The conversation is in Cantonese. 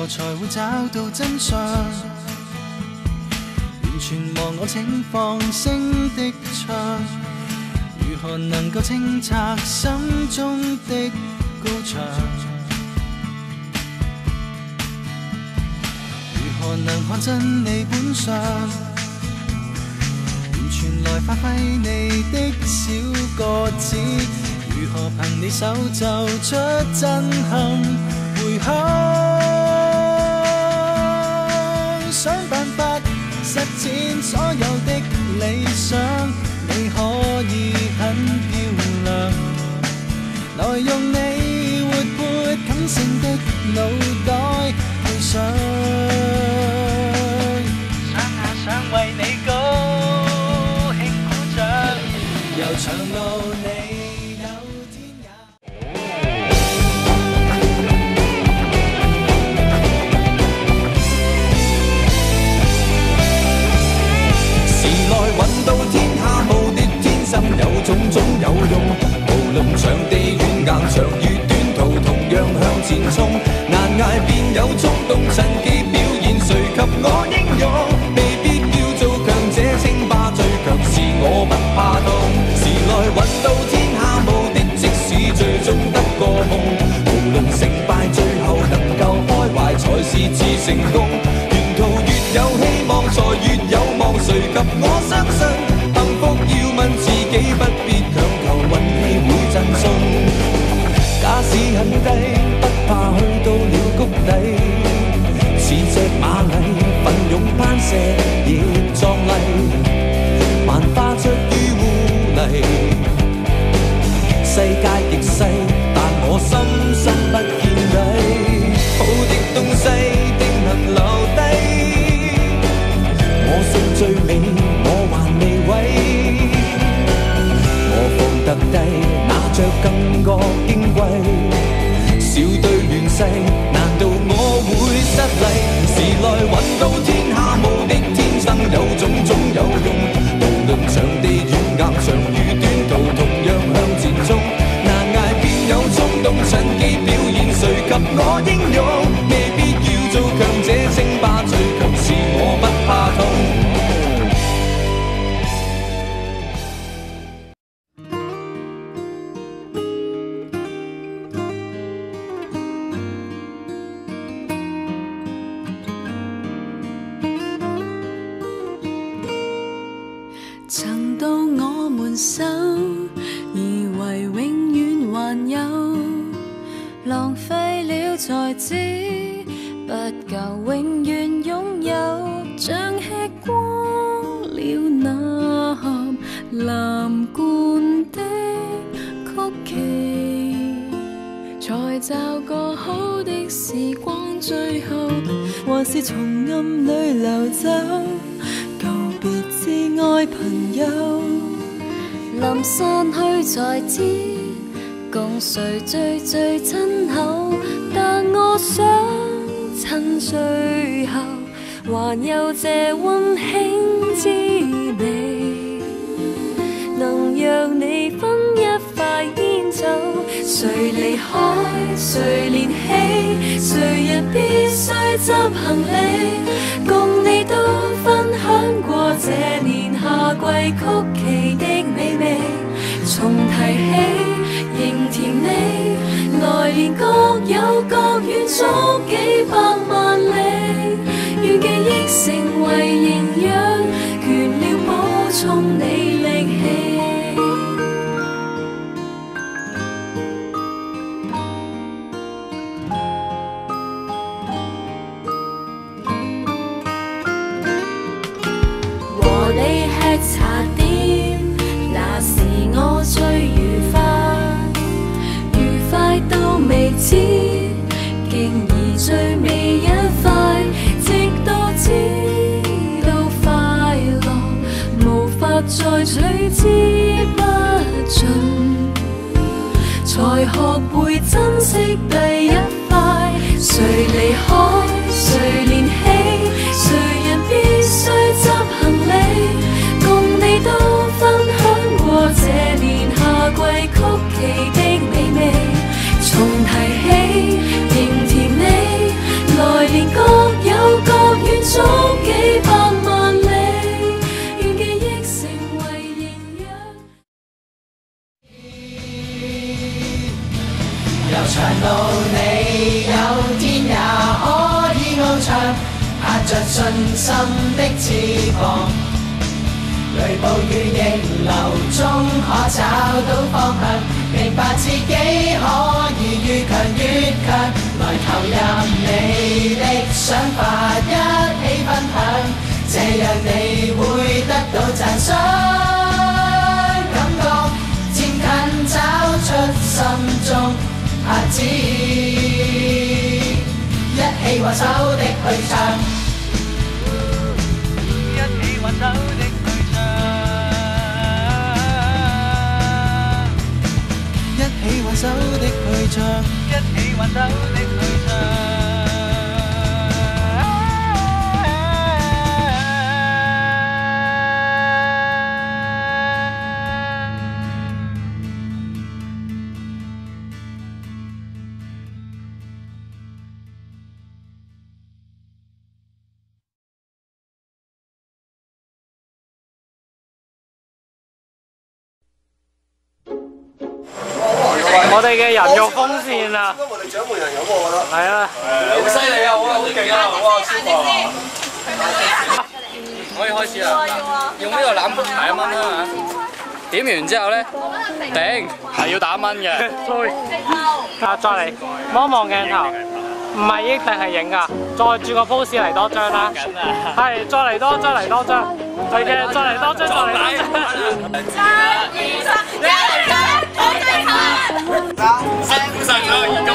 何才會找到真相？完全忘我請放聲的唱，如何能夠清拆心中的高牆？如何能看真你本相？完全來發揮你的小個子，如何憑你手奏出震撼回響？想辦法實踐所有的理想，你可以很漂亮，來用你活潑感性的腦袋去想，想為你高興鼓掌，悠長路你有天也。揾到天下無敵，天生有種種有用。無論場地遠硬長與短途，同樣向前衝。難捱便有衝動，趁機表演，誰及我英勇？未必叫做強者稱霸，最強是我不怕痛。時來揾到天下無敵，即使最終得個夢。無論成敗，最後能夠開懷才是自成功。沿途越有希望，才越有望。誰及我相信幸福要問自己，不必強求運氣會贈送。假使很低，不怕去到了谷底，似隻馬蹄奮勇攀石亦壯麗，萬花出於污泥。世界極細，但我深深不見底，好的東西定能留低。我信最美，我還未毀。我放得低，拿着更覺矜貴。笑對亂世，難道我會失禮？時來揾到天下無敵，天生有種種有用。無論場地遠硬長與短途，同樣向前衝。難捱便有衝動，趁機表演，誰及我英勇？未必要做強者稱霸，最強是我不怕痛。曾到我們手，以為永遠還有，浪費了才知不夠永遠擁有，像吃光了那盒藍罐的曲奇，才找個好的時光，最後還是從暗裏流走。至愛朋友，臨散去才知，共誰最親厚。但我想趁最後，還有這溫馨滋味，能讓你分一塊煙酒。誰離開，誰連起，誰人必須執行李，共你都分享過這年夏季曲奇的美味。重提起，仍甜美，來年各有各遠足幾百萬里，願記憶成為營養，倦了補充你力氣。茶點那時我最愉快到未知，竟而最尾一塊，直到知道快樂無法再取之不盡，才學會珍惜第一塊。誰離開，誰連起，誰人必須執行李，你都分享過這年夏季曲奇的美味。重提起，仍甜美，來年旁。雷暴與逆流中可找到方向，明白自己可以越強越強，來投入你的想法，一起分享，這樣你會得到讚賞，感覺漸近找出心中拍子，一起挽手的去唱，一起挽手的去唱，一起挽手的去唱，一起挽手的去唱。我哋嘅人肉風扇啊！我哋獎門人咁，我覺得係啊，好犀利啊！好勁啊！哇，超過可以開始啦！用呢個攬盤打1蚊啦嚇，點完之後咧，頂係要打1蚊嘅。啊，再嚟望一望鏡頭，唔係益定係影啊？再轉個 pose 嚟多張啦，係再嚟多張，係嘅，再嚟多張，再嚟多張。3、2、1，好精彩！辛苦晒所有義工。